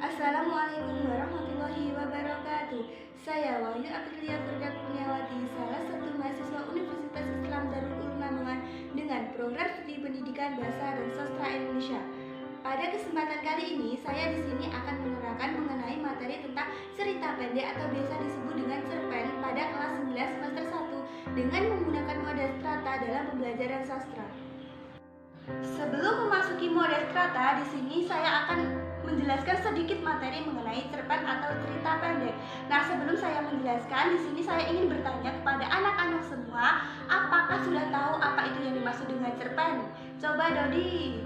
Assalamualaikum warahmatullahi wabarakatuh. Saya Wahyu Aprilia Firdat Kurniawati, salah satu mahasiswa Universitas Islam Darul Ulum Lamongan dengan program studi pendidikan bahasa dan sastra Indonesia. Pada kesempatan kali ini, saya di sini akan menerangkan mengenai materi tentang cerita pendek atau biasa disebut dengan cerpen pada kelas 9 semester 1 dengan menggunakan mode strata dalam pembelajaran sastra. Sebelum memasuki mode strata, di sini saya akan menjelaskan sedikit materi mengenai cerpen atau cerita pendek. Nah, sebelum saya menjelaskan, di sini saya ingin bertanya kepada anak-anak semua, apakah sudah tahu apa itu yang dimaksud dengan cerpen? Coba Dodi.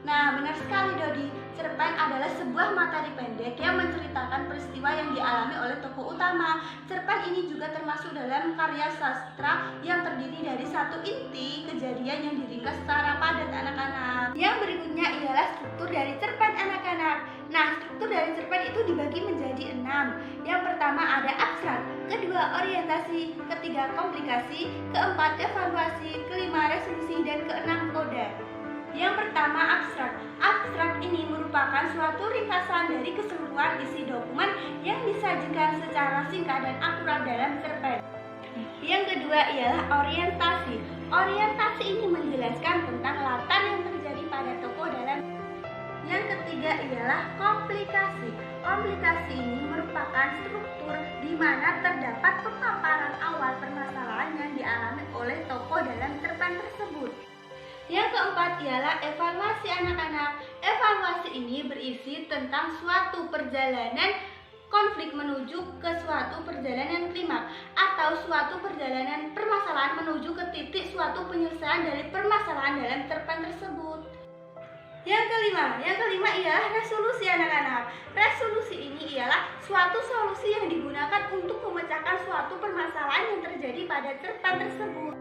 Nah, benar sekali Dodi. Cerpen adalah sebuah materi pendek yang menceritakan peristiwa yang dialami oleh tokoh utama. Cerpen ini juga termasuk dalam karya sastra yang terdiri dari satu inti kejadian yang diringkas secara padat anak-anak. Yang berikutnya ialah struktur dari cerpen anak-anak. Nah, struktur dari cerpen itu dibagi menjadi 6. Yang pertama ada abstrak, kedua orientasi, ketiga komplikasi, keempat evaluasi, kelima resolusi, dan keenam koda. Yang pertama abstrak. Abstrak ini merupakan suatu ringkasan dari keseluruhan isi dokumen yang disajikan secara singkat dan akurat dalam cerpen. Yang kedua ialah orientasi. Orientasi ini menjelaskan tentang latar yang terjadi pada tokoh dalam. Yang ketiga ialah komplikasi. Komplikasi ini merupakan struktur di mana terdapat pemaparan awal permasalahan yang dialami oleh tokoh dalam cerpen tersebut. Yang keempat ialah evaluasi anak-anak. Evaluasi ini berisi tentang suatu perjalanan konflik menuju ke suatu perjalanan klimaks atau suatu perjalanan permasalahan menuju ke titik suatu penyelesaian dari permasalahan dalam cerpen tersebut. Yang kelima ialah resolusi anak-anak. Resolusi ini ialah suatu solusi yang digunakan untuk memecahkan suatu permasalahan yang terjadi pada cerpen tersebut.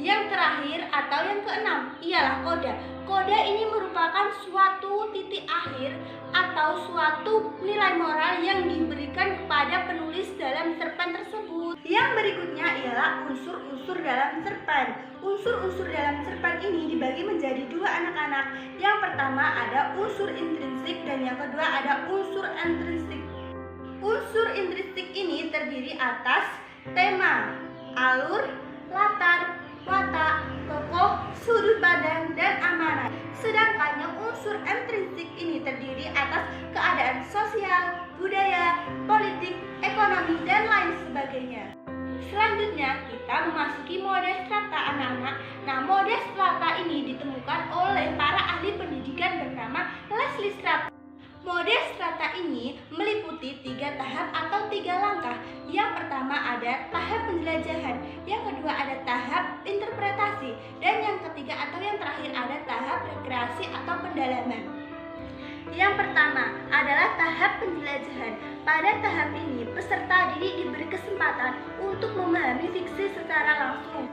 Yang terakhir atau yang keenam ialah koda. Koda ini merupakan suatu titik akhir atau suatu nilai moral yang diberikan kepada penulis dalam cerpen tersebut. Yang berikutnya ialah unsur-unsur dalam cerpen. Unsur-unsur dalam cerpen ini dibagi menjadi dua anak-anak. Yang pertama ada unsur intrinsik dan yang kedua ada unsur ekstrinsik. Unsur intrinsik ini terdiri atas tema, alur, latar, watak, tokoh, sudut pandang, dan amanat. Sedangkan yang unsur ekstrinsik ini terdiri atas keadaan sosial, budaya, politik, ekonomi, dan lain sebagainya. Selanjutnya kita memasuki mode strata anak-anak. Nah, mode strata ini ditemukan oleh para ahli pendidikan bernama Leslie Strata. Mode strata ini meliputi 3 tahap atau 3 langkah. Yang pertama ada tahap penjelajahan, yang kedua ada tahap interpretasi, dan yang ketiga atau yang terakhir ada tahap rekreasi atau pendalaman. Yang pertama adalah tahap penjelajahan. Pada tahap ini peserta didik diberi kesempatan untuk memahami fiksi secara langsung,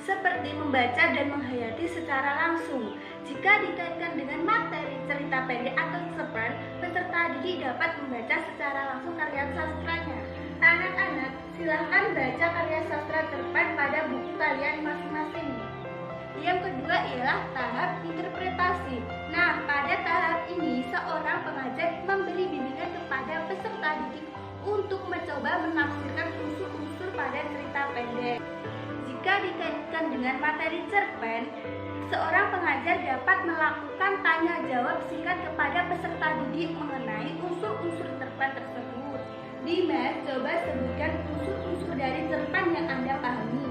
seperti membaca dan menghayati secara langsung. Jika dikaitkan dengan materi cerita pendek atau cerpen, peserta didik dapat membaca secara langsung karya sastranya. Anak-anak, silahkan baca karya sastra cerpen pada buku kalian masing-masing. Yang kedua ialah tahap interpretasi. Nah, pada tahap ini seorang pengajar memberi bimbingan kepada peserta didik untuk mencoba menafsirkan unsur-unsur pada cerita pendek. Jika dikaitkan dengan materi cerpen, seorang pengajar dapat melakukan tanya jawab singkat kepada peserta didik mengenai unsur-unsur cerpen tersebut. Dimas, coba sebutkan unsur-unsur dari cerpen yang Anda pahami.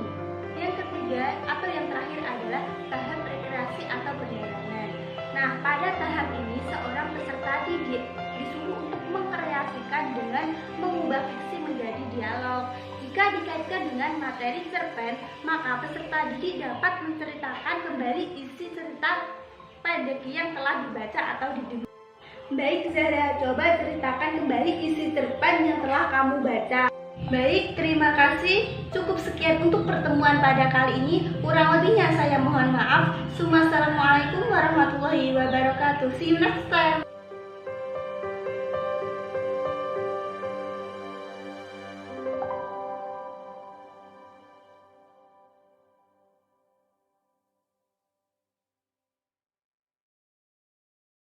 Yang ketiga atau yang terakhir adalah tahap rekreasi atau pendalaman. Nah, pada tahap ini seorang peserta didik disuruh untuk mengkreasikan dengan mengubah fiksi menjadi dialog. Jika dikaitkan dengan materi cerpen, maka peserta didik dapat menceritakan kembali isi cerita pendek yang telah dibaca atau didengar. Baik Zara, coba ceritakan kembali isi cerpen yang telah kamu baca. Baik, terima kasih. Cukup sekian untuk pertemuan pada kali ini. Kurang lebihnya saya mohon maaf. Assalamualaikum warahmatullahi wabarakatuh. See you next time.